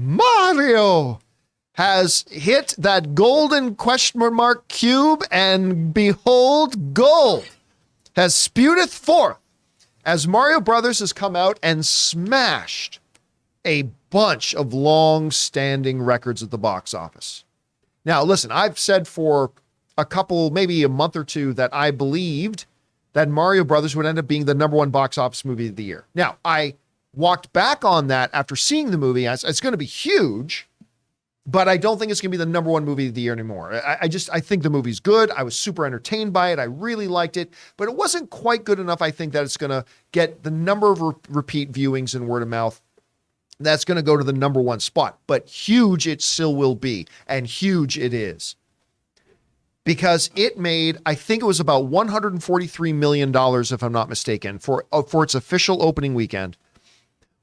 Mario has hit that golden question mark cube, and behold, gold has spewed forth as Mario Brothers has come out and smashed a bunch of long-standing records at the box office. Now, listen, I've said for a couple, maybe a month or two, that I believed that Mario Brothers would end up being the number one box office movie of the year. Now, I walked back on that after seeing the movie. It's going to be huge, but I don't think it's going to be the number one movie of the year anymore. I think the movie's good. I was super entertained by it. I really liked it, but it wasn't quite good enough. I think that it's going to get the number of repeat viewings and word of mouth that's going to go to the number one spot, but huge it still will be, and huge it is. Because it made, I think it was about $143 million, if I'm not mistaken, for its official opening weekend.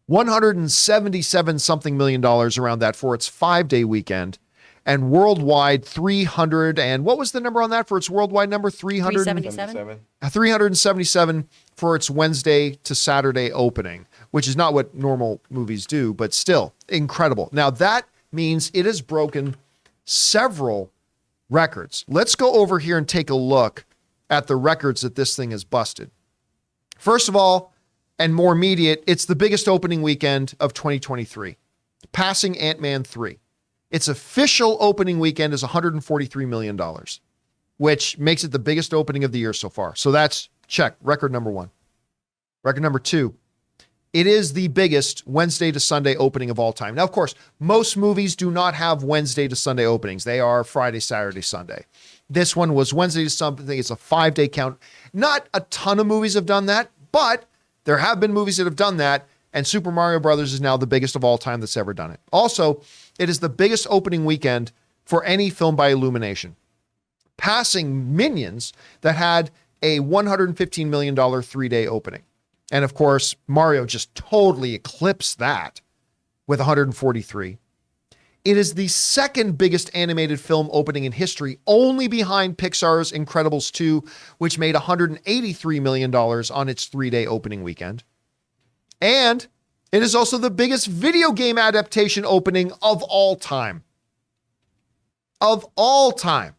177 something million dollars around that for its 5-day weekend, and worldwide 300, and what was the number on that for its worldwide number? 377. 377 for its Wednesday to Saturday opening, which is not what normal movies do, but still incredible. Now that means it has broken several records. Let's go over here and take a look at the records that this thing has busted. First of all, and more immediate, it's the biggest opening weekend of 2023, passing Ant-Man 3. Its official opening weekend is $143 million, which makes it the biggest opening of the year so far. So that's check, record number one. Record number two, it is the biggest Wednesday to Sunday opening of all time. Now, of course, most movies do not have Wednesday to Sunday openings. They are Friday, Saturday, Sunday. This one was Wednesday to Sunday. It's a 5-day count. Not a ton of movies have done that, but there have been movies that have done that, and Super Mario Brothers is now the biggest of all time that's ever done it. Also, it is the biggest opening weekend for any film by Illumination, passing Minions that had a $115 million 3-day opening. And of course, Mario just totally eclipsed that with 143. It is the second biggest animated film opening in history, only behind Pixar's Incredibles 2, which made $183 million on its 3-day opening weekend. And it is also the biggest video game adaptation opening of all time. Of all time.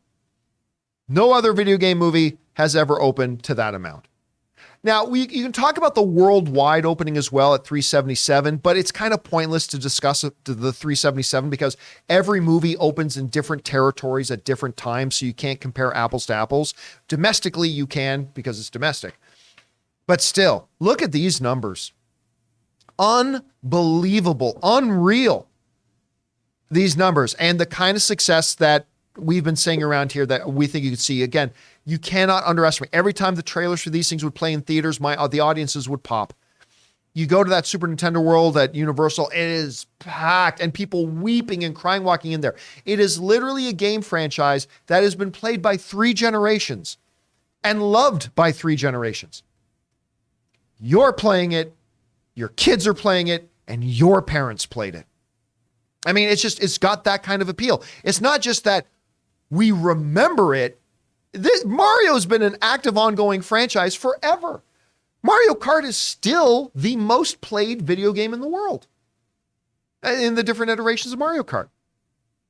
No other video game movie has ever opened to that amount. Now, you can talk about the worldwide opening as well at 377, but it's kind of pointless to discuss the 377 because every movie opens in different territories at different times, so you can't compare apples to apples. Domestically, you can because it's domestic. But still, look at these numbers. Unbelievable, unreal, these numbers, and the kind of success that we've been saying around here that we think you could see. Again, you cannot underestimate. Every time the trailers for these things would play in theaters, the audiences would pop. You go to that Super Nintendo World at Universal, it is packed and people weeping and crying walking in there. It is literally a game franchise that has been played by 3 generations and loved by 3 generations. You're playing it, your kids are playing it, and your parents played it. I mean, it's got that kind of appeal. It's not just that we remember it. Mario's been an active, ongoing franchise forever. Mario Kart is still the most played video game in the world in the different iterations of Mario Kart.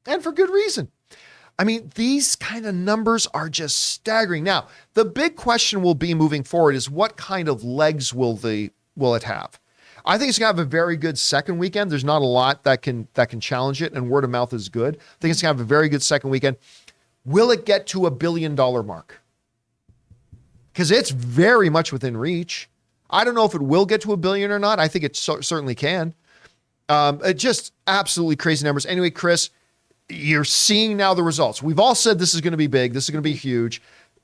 And for good reason. I mean, these kind of numbers are just staggering. Now, the big question will be moving forward is what kind of legs will it have? I think it's going to have a very good second weekend. There's not a lot that can challenge it, and word of mouth is good. I think it's going to have a very good second weekend. Will it get to $1 billion mark? Because it's very much within reach. I don't know if it will get to $1 billion or not. I think it certainly can. It just absolutely crazy numbers. Anyway, Chris, you're seeing now the results. We've all said this is going to be big. This is going to be huge.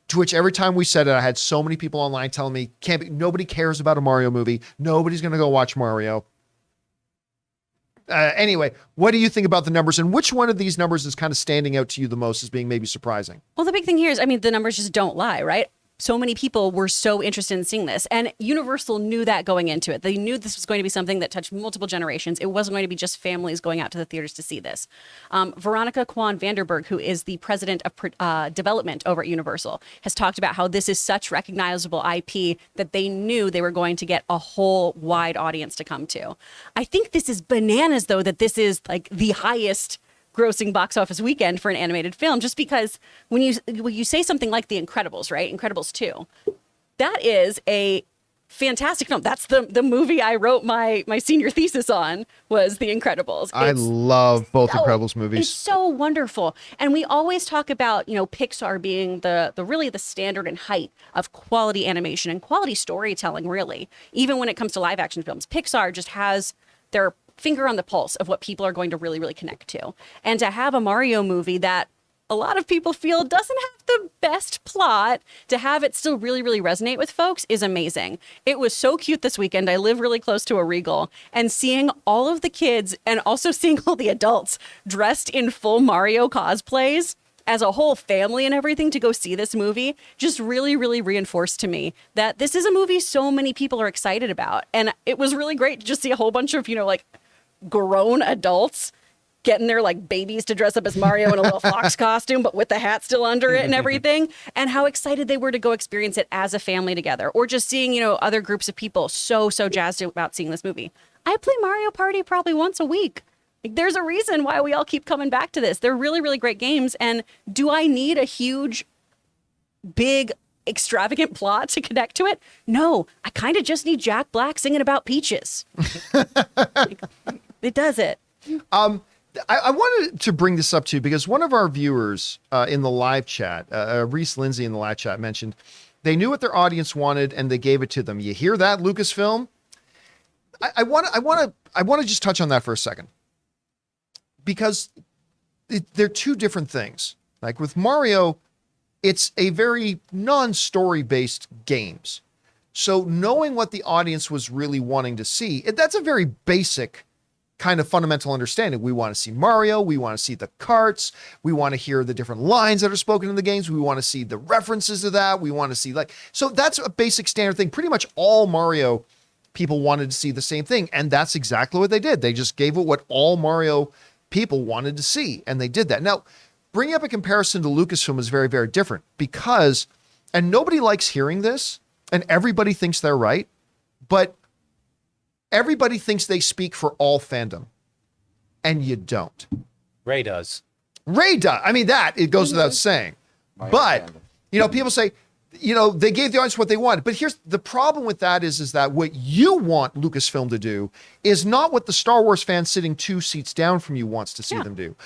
To which every time we said it, I had so many people online telling me, nobody cares about a Mario movie. Nobody's going to go watch Mario. Anyway, what do you think about the numbers, and which one of these numbers is kind of standing out to you the most as being maybe surprising? Well, the big thing here is, the numbers just don't lie, right? so many people were so interested in seeing this. And Universal knew that going into it. They knew this was going to be something that touched multiple generations. It wasn't going to be just families going out to the theaters to see this. Veronica Kwan Vanderberg, who is the president of development over at Universal, has talked about how this is such recognizable IP that they knew they were going to get a whole wide audience to come to. I think this is bananas, though, that this is like the highest grossing box office weekend for an animated film, just because when you say something like The Incredibles, right? Incredibles 2, that is a fantastic film. That's the movie I wrote my senior thesis on, was The Incredibles. I love both Incredibles movies. It's so wonderful. And we always talk about, Pixar being the really the standard and height of quality animation and quality storytelling, really. Even when it comes to live action films, Pixar just has their finger on the pulse of what people are going to really, really connect to. And to have a Mario movie that a lot of people feel doesn't have the best plot, to have it still really, really resonate with folks is amazing. It was so cute this weekend. I live really close to a Regal, and seeing all of the kids and also seeing all the adults dressed in full Mario cosplays as a whole family and everything to go see this movie just really, really reinforced to me that this is a movie so many people are excited about. And it was really great to just see a whole bunch of, grown adults getting their babies to dress up as Mario in a little fox costume, but with the hat still under it and everything, and how excited they were to go experience it as a family together, or just seeing, other groups of people so jazzed about seeing this movie. I play Mario Party probably once a week. There's a reason why we all keep coming back to this. They're really, really great games. And do I need a huge, big, extravagant plot to connect to it? No, I kind of just need Jack Black singing about peaches. It does it. I wanted to bring this up too, because one of our viewers in the live chat, Reese Lindsay in the live chat, mentioned they knew what their audience wanted and they gave it to them. You hear that, Lucasfilm? I want to just touch on that for a second, because they're two different things. Like with Mario, it's a very non-story based games. So knowing what the audience was really wanting to see, that's a very basic kind of fundamental understanding. We want to see Mario. We want to see the carts. We want to hear the different lines that are spoken in the games. We want to see the references to that. We want to see so that's a basic standard thing. Pretty much all Mario people wanted to see the same thing. And that's exactly what they did. They just gave it what all Mario people wanted to see. And they did that. Now, bringing up a comparison to Lucasfilm is very, very different because, and nobody likes hearing this, and everybody thinks they're right, but everybody thinks they speak for all fandom, and you don't. Ray does. Ray does. I mean, it goes without saying. But, people say, they gave the audience what they wanted. But here's the problem with that is that what you want Lucasfilm to do is not what the Star Wars fan sitting 2 seats down from you wants to see them do.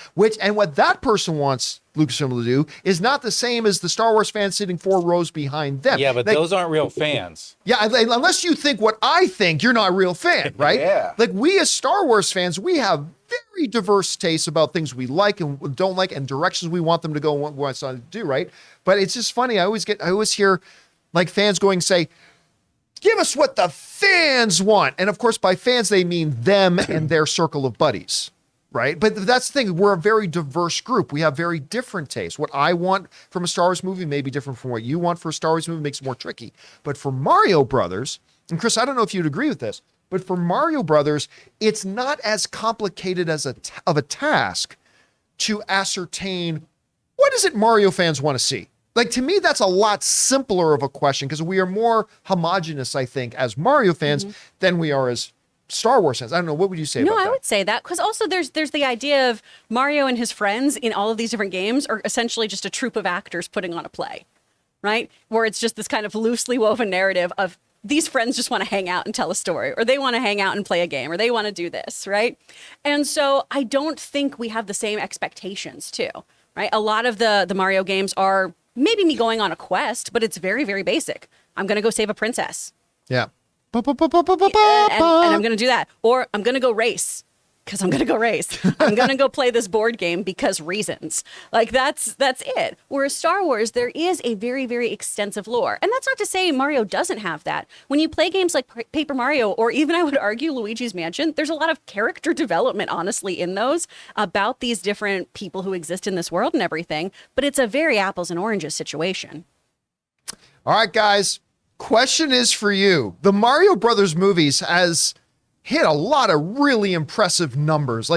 And what that person wants Lucasfilm to do is not the same as the Star Wars fan sitting 4 rows behind them. Yeah, but those aren't real fans. Yeah, unless you think what I think, you're not a real fan, right? Yeah. Like we as Star Wars fans, we have very diverse tastes about things we like and don't like and directions we want them to go and what we want to do, right? But it's just funny. I always hear fans say, give us what the fans want. And of course, by fans, they mean them and their circle of buddies, right? But that's the thing. We're a very diverse group. We have very different tastes. What I want from a Star Wars movie may be different from what you want for a Star Wars movie. Makes it more tricky. But for Mario Brothers, and Chris, I don't know if you'd agree with this, but for Mario Brothers, it's not as complicated of a task to ascertain what is it Mario fans want to see. To me, that's a lot simpler of a question because we are more homogenous, I think, as Mario fans than we are as Star Wars fans. I don't know. What would you say about that? No, I would say that because also there's the idea of Mario and his friends in all of these different games are essentially just a troupe of actors putting on a play, right? Where it's just this kind of loosely woven narrative of these friends just want to hang out and tell a story, or they want to hang out and play a game, or they want to do this, right? And so I don't think we have the same expectations too, right? A lot of the Mario games are maybe me going on a quest, but it's very, very basic. I'm going to go save a princess. Yeah. And I'm going to do that. Or I'm going to go race because I'm going to go race. I'm going to go play this board game because reasons. That's it. Whereas Star Wars, there is a very, very extensive lore. And that's not to say Mario doesn't have that. When you play games like Paper Mario, or even I would argue Luigi's Mansion, there's a lot of character development, honestly, in those about these different people who exist in this world and everything. But it's a very apples and oranges situation. All right, guys. Question is for you. The Mario Brothers movies has hit a lot of really impressive numbers,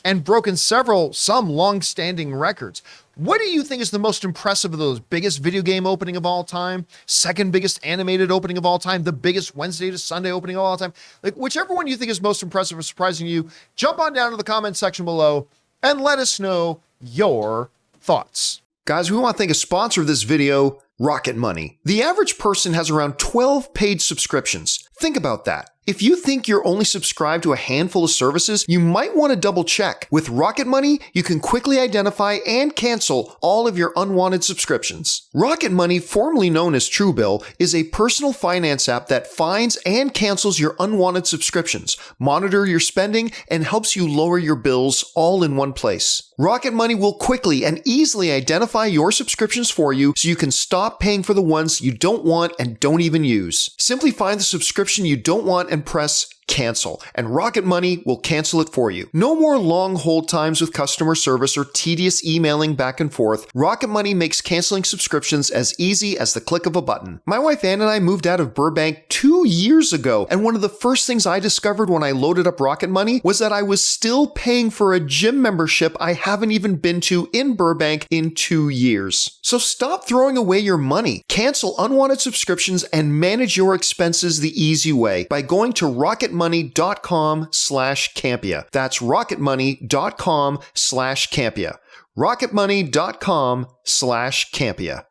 and broken some long-standing records. What do you think is the most impressive of those? Biggest video game opening of all time, second biggest animated opening of all time, the biggest Wednesday to Sunday opening of all time? Like, whichever one you think is most impressive or surprising you, jump on down to the comment section below and let us know your thoughts. Guys, we want to thank a sponsor of this video, Rocket Money. The average person has around 12 paid subscriptions. Think about that. If you think you're only subscribed to a handful of services, you might want to double check. With Rocket Money, you can quickly identify and cancel all of your unwanted subscriptions. Rocket Money, formerly known as Truebill, is a personal finance app that finds and cancels your unwanted subscriptions, monitor your spending, and helps you lower your bills all in one place. Rocket Money will quickly and easily identify your subscriptions for you so you can stop paying for the ones you don't want and don't even use. Simply find the subscription you don't want and press cancel, and Rocket Money will cancel it for you. No more long hold times with customer service or tedious emailing back and forth. Rocket Money makes canceling subscriptions as easy as the click of a button. My wife Ann and I moved out of Burbank 2 years ago, and one of the first things I discovered when I loaded up Rocket Money was that I was still paying for a gym membership I haven't even been to in Burbank in 2 years. So stop throwing away your money. Cancel unwanted subscriptions and manage your expenses the easy way by going to rocketmoney.com/Campea. That's rocketmoney.com/Campea. rocketmoney.com/Campea.